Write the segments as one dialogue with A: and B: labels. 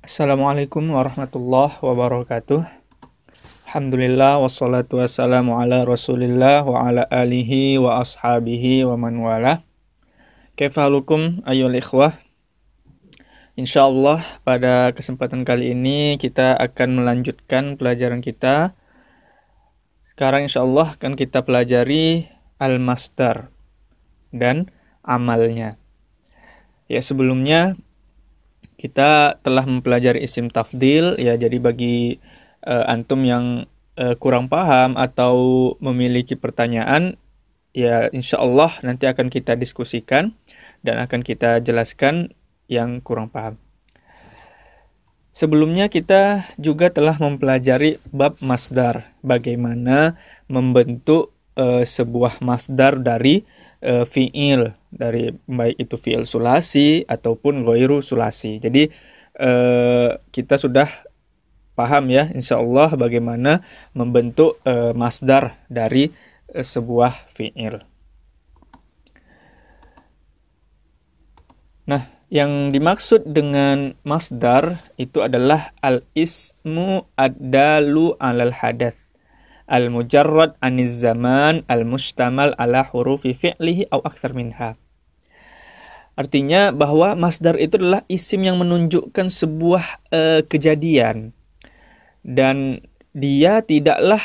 A: Assalamualaikum warahmatullahi wabarakatuh. Alhamdulillah wassalatu wassalamu ala Rasulillah wa ala alihi wa ashabihi wa man wala. Kaifalukum ayyuhal ikhwah. Insyaallah pada kesempatan kali ini kita akan melanjutkan pelajaran kita. Sekarang insyaallah akan kita pelajari al-masdar dan amalnya. Ya, sebelumnya kita telah mempelajari isim tafdil, ya, jadi bagi antum yang kurang paham atau memiliki pertanyaan, ya insya Allah nanti akan kita diskusikan dan akan kita jelaskan yang kurang paham. Sebelumnya kita juga telah mempelajari bab masdar, bagaimana membentuk sebuah masdar dari fi'il, dari baik itu fi'il sulasi ataupun ghairu sulasi. Jadi kita sudah paham ya insyaallah bagaimana membentuk masdar dari sebuah fi'il. Nah, yang dimaksud dengan masdar itu adalah al-ismu ad-dalu 'alal hadath al-mujarrad aniz zaman al-mushtamal ala hurufi fi'lihi aw aktsar minha. Artinya bahwa masdar itu adalah isim yang menunjukkan sebuah kejadian dan dia tidaklah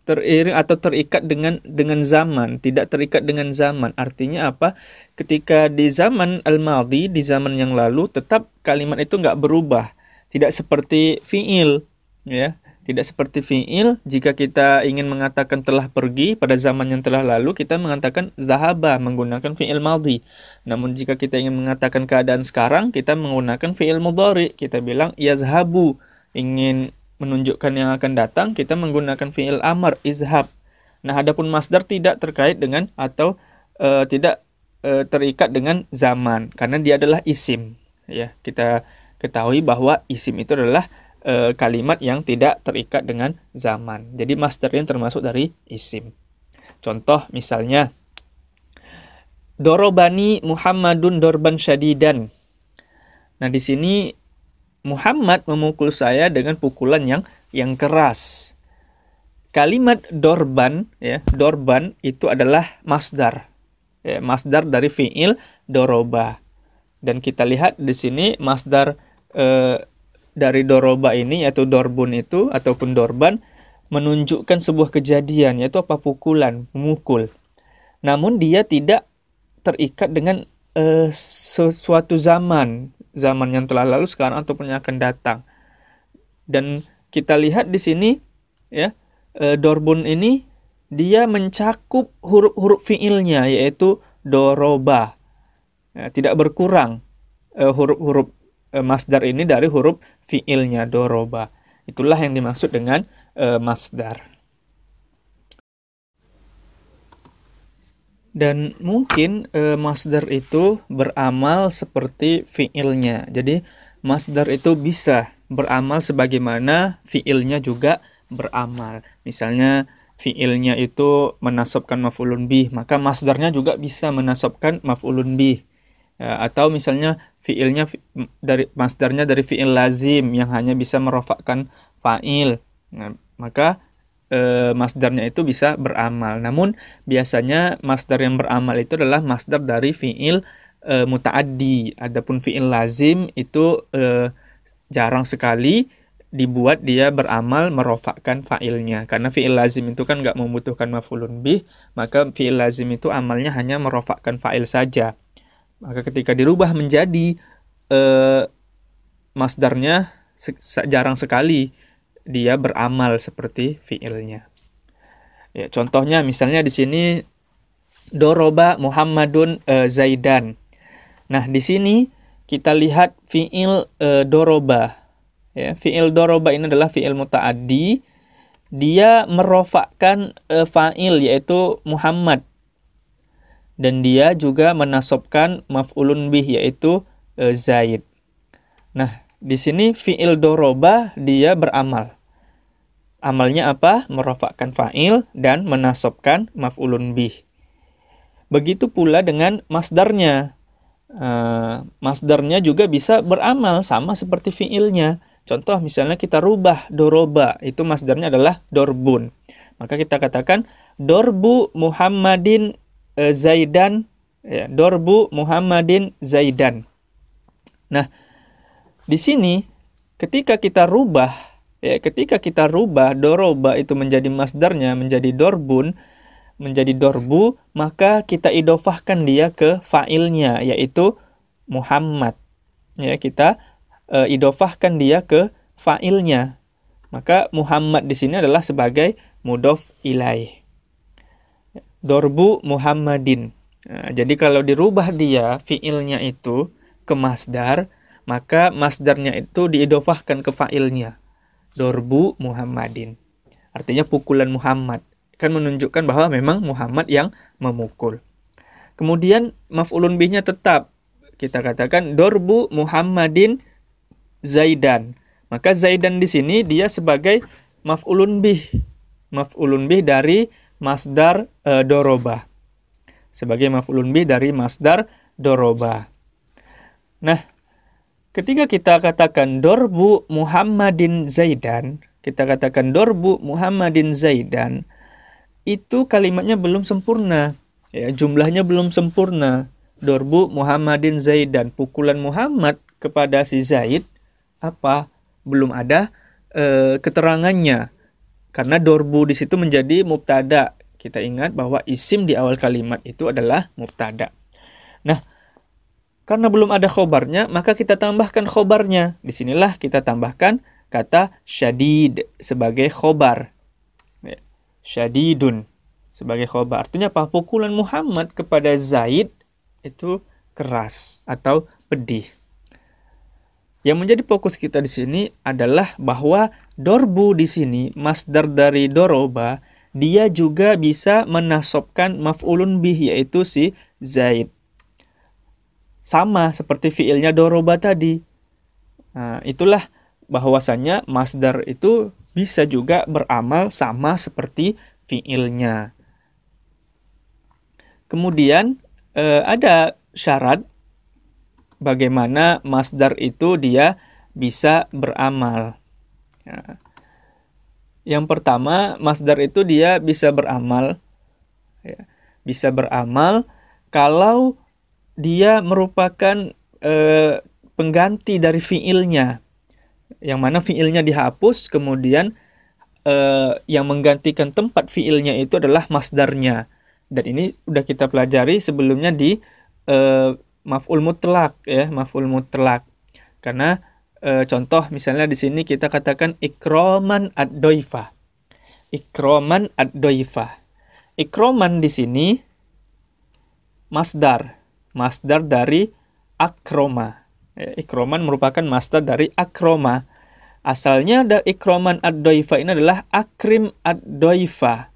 A: teriring atau terikat dengan zaman, tidak terikat dengan zaman. Artinya apa? Ketika di zaman al-madhi, di zaman yang lalu, tetap kalimat itu nggak berubah. Tidak seperti fi'il, ya. Tidak seperti fi'il, jika kita ingin mengatakan telah pergi pada zaman yang telah lalu, kita mengatakan zahaba menggunakan fi'il madhi. Namun jika kita ingin mengatakan keadaan sekarang, kita menggunakan fi'il mudhari. Kita bilang yazhabu, ingin menunjukkan yang akan datang, kita menggunakan fi'il amr, izhab. Nah, adapun masdar tidak terkait dengan atau tidak terikat dengan zaman, karena dia adalah isim. Ya, kita ketahui bahwa isim itu adalah kalimat yang tidak terikat dengan zaman. Jadi masdar ini termasuk dari isim. Contoh misalnya, dorobani Muhammadun dorban syadidan. Nah, di sini Muhammad memukul saya dengan pukulan yang keras. Kalimat dorban, ya, dorban itu adalah masdar. Ya, masdar dari fi'il doroba. Dan kita lihat di sini masdar dari doroba ini, yaitu dorbun itu ataupun dorban, menunjukkan sebuah kejadian, yaitu apa? Pukulan, memukul. Namun dia tidak terikat dengan sesuatu zaman yang telah lalu, sekarang ataupun yang akan datang. Dan kita lihat di sini, ya, dorbun ini dia mencakup huruf-huruf fiilnya, yaitu doroba. Ya, tidak berkurang huruf-huruf masdar ini dari huruf fiilnya doroba. Itulah yang dimaksud dengan masdar. Dan mungkin masdar itu beramal seperti fiilnya. Jadi masdar itu bisa beramal sebagaimana fiilnya juga beramal. Misalnya fiilnya itu menasabkan maf'ulun bih, maka masdarnya juga bisa menasabkan maf'ulun bih. Atau misalnya fiilnya dari masdarnya dari fiil lazim yang hanya bisa merofakkan fa'il. Nah, maka masdarnya itu bisa beramal. Namun biasanya masdar yang beramal itu adalah masdar dari fiil muta'addi. Adapun fiil lazim itu jarang sekali dibuat dia beramal merofakkan fa'ilnya. Karena fiil lazim itu kan nggak membutuhkan maf'ulun bih, maka fiil lazim itu amalnya hanya merofakkan fa'il saja. Maka ketika dirubah menjadi masdarnya jarang sekali dia beramal seperti fiilnya. Ya, contohnya misalnya di sini doroba Muhammadun Zaidan. Nah, di sini kita lihat fiil doroba. Ya, fiil doroba ini adalah fiil muta'addi. Dia merofakkan fa'il yaitu Muhammad. Dan dia juga menasabkan maf'ulun bih yaitu Zaid. Nah, di sini fi'il doroba dia beramal. Amalnya apa? Merofakkan fa'il dan menasabkan maf'ulun bih. Begitu pula dengan masdarnya. masdarnya juga bisa beramal sama seperti fiilnya. Contoh misalnya kita rubah doroba, itu masdarnya adalah dorbun. Maka kita katakan dorbu Muhammadin Zaidan, ya, dorbu Muhammadin Zaidan. Nah, di sini ketika kita rubah doroba itu menjadi masdarnya, menjadi dorbun, menjadi dorbu, maka kita idofahkan dia ke fa'ilnya, yaitu Muhammad. Ya, kita idofahkan dia ke fa'ilnya. Maka Muhammad di sini adalah sebagai mudhof ilaih. Dorbu Muhammadin. Nah, jadi kalau dirubah dia fi'ilnya itu ke masdar, maka masdarnya itu diidofahkan ke fa'ilnya. Dorbu Muhammadin. Artinya pukulan Muhammad. Kan menunjukkan bahwa memang Muhammad yang memukul. Kemudian maf'ulun bihnya tetap. Kita katakan dorbu Muhammadin Zaidan. Maka Zaidan di sini dia sebagai maf'ulun bih. Maf'ulun bih dari masdar doroba. Sebagai maf'ulun bih dari masdar doroba. Nah, ketika kita katakan dorbu Muhammadin Zaidan, kita katakan dorbu Muhammadin Zaidan, itu kalimatnya belum sempurna, ya, jumlahnya belum sempurna. Dorbu Muhammadin Zaidan, pukulan Muhammad kepada si Zaid, apa? Belum ada keterangannya. Karena dorbu di situ menjadi mubtada. Kita ingat bahwa isim di awal kalimat itu adalah mubtada. Nah, karena belum ada khobarnya, maka kita tambahkan khobarnya. Disinilah kita tambahkan kata syadid sebagai khobar. Syadidun sebagai khobar. Artinya apa? Pukulan Muhammad kepada Zaid itu keras atau pedih. Yang menjadi fokus kita di sini adalah bahwa dorbu di sini, masdar dari doroba, dia juga bisa menasobkan maf'ulun bih, yaitu si Zaid. Sama seperti fiilnya doroba tadi. Nah, itulah bahwasannya masdar itu bisa juga beramal sama seperti fiilnya. Kemudian ada syarat bagaimana masdar itu dia bisa beramal. Ya. Yang pertama, masdar itu dia bisa beramal, ya, bisa beramal kalau dia merupakan pengganti dari fiilnya. Yang mana fiilnya dihapus, kemudian yang menggantikan tempat fiilnya itu adalah masdarnya. Dan ini udah kita pelajari sebelumnya di maf'ul mutlak, ya, maf'ul mutlak. Karena contoh misalnya di sini kita katakan ikroman ad-doifa. Ikroman ad-doifa. Ikroman di sini masdar dari akroma. Ikroman merupakan masdar dari akroma. Asalnya ada ikroman ad-doifa ini adalah akrim ad-doifa.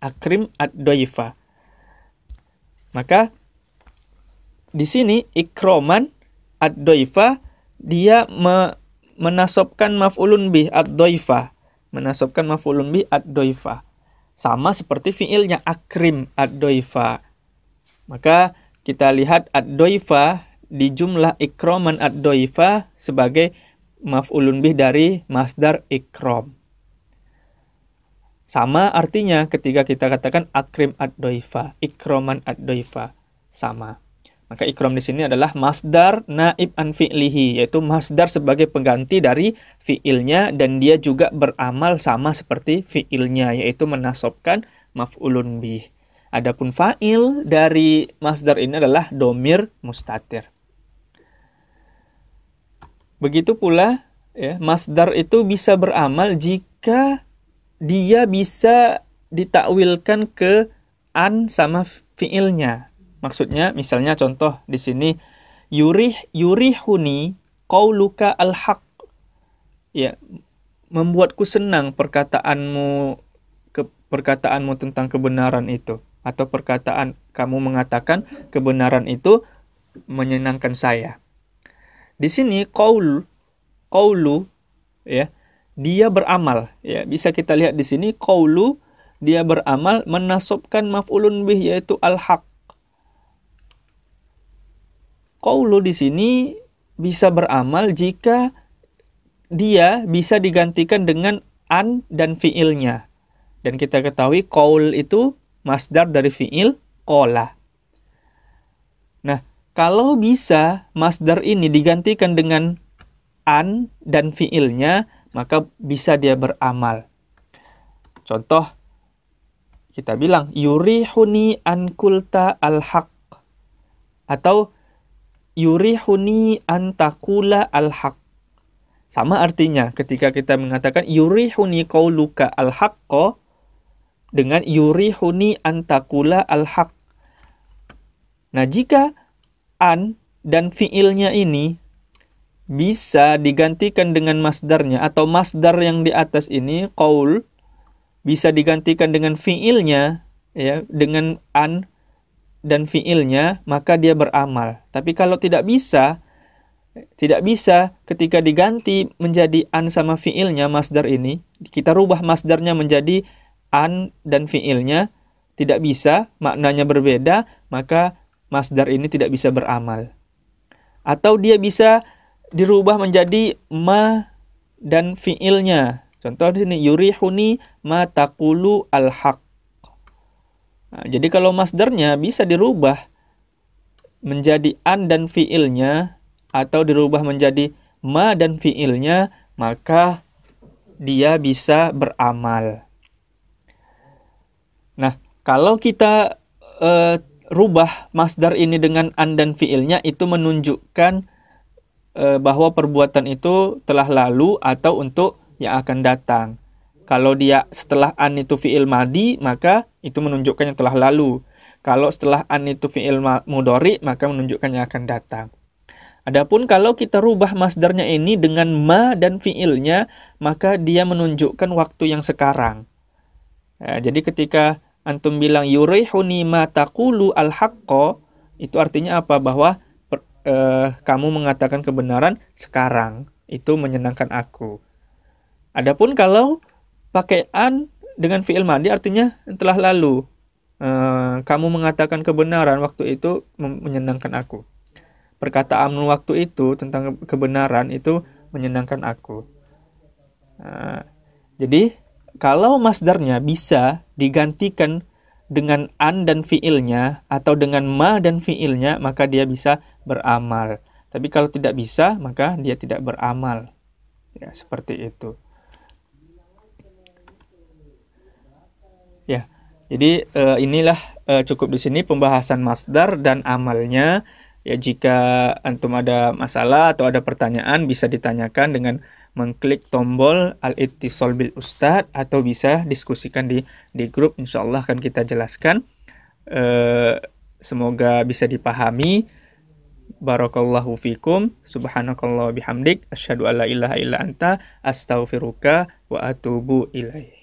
A: Akrim ad-doifa. Maka di sini ikroman ad-doifa dia menasobkan maf'ulun bih ad-doifa. Menasobkan maf'ulun bih ad-doifa. Sama seperti fiilnya akrim ad-doifa. Maka kita lihat ad-doifa di jumlah ikroman ad-doifa sebagai maf'ulun bih dari masdar ikrom. Sama artinya ketika kita katakan akrim ad-doifa, ikroman ad-doifa, sama. Maka ikram di sini adalah masdar naib an fi'lihi, yaitu masdar sebagai pengganti dari fi'ilnya dan dia juga beramal sama seperti fi'ilnya, yaitu menasobkan maf'ulun bih. Adapun fa'il dari masdar ini adalah domir mustatir. Begitu pula, ya, masdar itu bisa beramal jika dia bisa ditakwilkan ke an sama fiilnya. Maksudnya misalnya contoh di sini yurihuni qauluka al-haq. Ya, membuatku senang perkataanmu tentang kebenaran itu, atau perkataan kamu mengatakan kebenaran itu menyenangkan saya. Di sini qaulu, ya, dia beramal, ya, bisa kita lihat di sini qaulu dia beramal menasobkan maf'ulun bih yaitu al-haq. qaulu di sini bisa beramal jika dia bisa digantikan dengan an dan fiilnya. Dan kita ketahui qaul itu masdar dari fiil qala. Nah, kalau bisa masdar ini digantikan dengan an dan fiilnya, maka bisa dia beramal. Contoh, kita bilang yurihuni an kulta al-haq, atau yurihuni an taqula al-haq. Sama artinya ketika kita mengatakan yurihuni qauluka al-haqqa dengan yurihuni an taqula al-haq. Nah, jika an dan fiilnya ini bisa digantikan dengan masdarnya, atau masdar yang di atas ini qaul bisa digantikan dengan fiilnya, ya, dengan an dan fiilnya, maka dia beramal. Tapi kalau tidak bisa ketika diganti menjadi an sama fiilnya masdar ini, kita rubah masdarnya menjadi an dan fiilnya, tidak bisa, maknanya berbeda, maka masdar ini tidak bisa beramal. Atau dia bisa dirubah menjadi ma dan fiilnya. Contoh di sini yurihuni ma taqulu al-haq. Nah, jadi kalau masdarnya bisa dirubah menjadi an dan fiilnya, atau dirubah menjadi ma dan fiilnya, maka dia bisa beramal. Nah, kalau kita rubah masdar ini dengan an dan fiilnya, itu menunjukkan bahwa perbuatan itu telah lalu atau untuk yang akan datang. Kalau dia setelah an itu fiil madi, maka itu menunjukkan yang telah lalu. Kalau setelah an itu fiil mudhari, maka menunjukkan yang akan datang. Adapun kalau kita rubah masdarnya ini dengan ma dan fiilnya, maka dia menunjukkan waktu yang sekarang. Ya, jadi ketika antum bilang yurihuni ma taqulu al-haqqo, itu artinya apa? Bahwa kamu mengatakan kebenaran sekarang, itu menyenangkan aku. Adapun kalau pakai an dengan fiil madi, artinya telah lalu. Kamu mengatakan kebenaran waktu itu menyenangkan aku. Perkataan waktu itu tentang kebenaran itu menyenangkan aku. Jadi kalau masdarnya bisa digantikan dengan an dan fiilnya, atau dengan ma dan fiilnya, maka dia bisa beramal. Tapi kalau tidak bisa, maka dia tidak beramal. Ya, seperti itu. Ya, jadi inilah cukup di sini pembahasan masdar dan amalnya. Ya, jika antum ada masalah atau ada pertanyaan, bisa ditanyakan dengan mengklik tombol Al-Ittisal bil Ustadz, atau bisa diskusikan di grup. Insyaallah akan kita jelaskan. Semoga bisa dipahami. Barakallahu fikum. Subhanakallah bihamdik. Asyhadu alla ilaha illa anta. Astaghfiruka wa atubu ilaih.